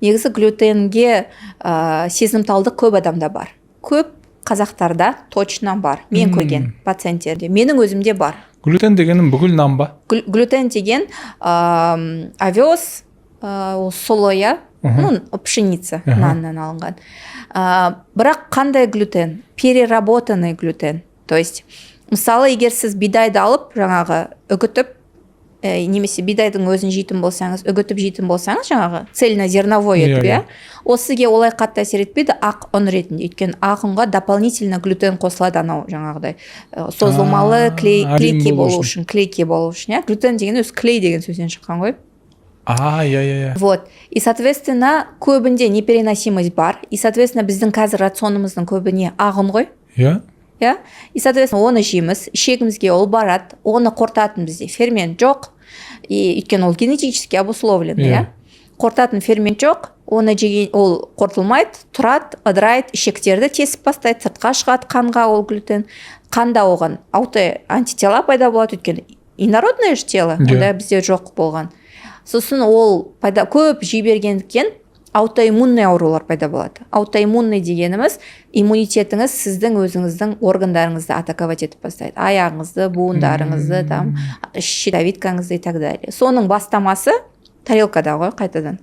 негізі глютенге сезімталдық көп адамда бар. Көп қазақтарда точно бар. Мен көрген пациенттерде. Менің өзімде бар. Глютен дегенім бүкіл нан ба? Глютен деген овес, солоя, пшеница наннан алынған. Бірақ қандай глютен? Переработанный глютен. То есть, мысалы, егер сіз бидайды алып, жаңағы үгітіп, немесе бидайдың өзін жейтін болсаңыз, үгітіп жейтін болсаңыз, жаңағы цельнозерновой етіп, ол сізге олай қатты әсер етпейді ақ ұн ретінде. Өйткені ақ ұнға дополнительно глютен қосылады, анау жаңағыдай созылмалы клейкий болу үшін, Глютен деген өзі клей деген сөзден шыққан ғой. Вот. И, соответственно, көбінде непереносимость бар. И, соответственно, біздің қазір рационымыздың көбіне ақ ұн ғой. И, соответственно, оны жейміз, ішегімізге ол барады, оны қорытатын бізде фермент жоқ, и өйткені ол генетически обусловлен, қорытатын фермент жоқ, оны жеген ол қорытылмайды, тұрады, ыдырайды, ішектерді тесіп бастайды, сыртқа шығады қанға ол глютен, қанда оған антитела пайда болады, өйткені инородное же тело, онда бізде жоқ болған. Сосын ол көп жей бергендіктен аутоиммунный аурулар пайда болады. Аутоиммунный дегеніміз иммунитетіңіз сіздің өзіңіздің органдарыңызды атаковать етіп бастайды. Аяғыңызды, буындарыңызды, щитовидкаңызды и так далее. Соның бастамасы тарелкада ғой қайтадан.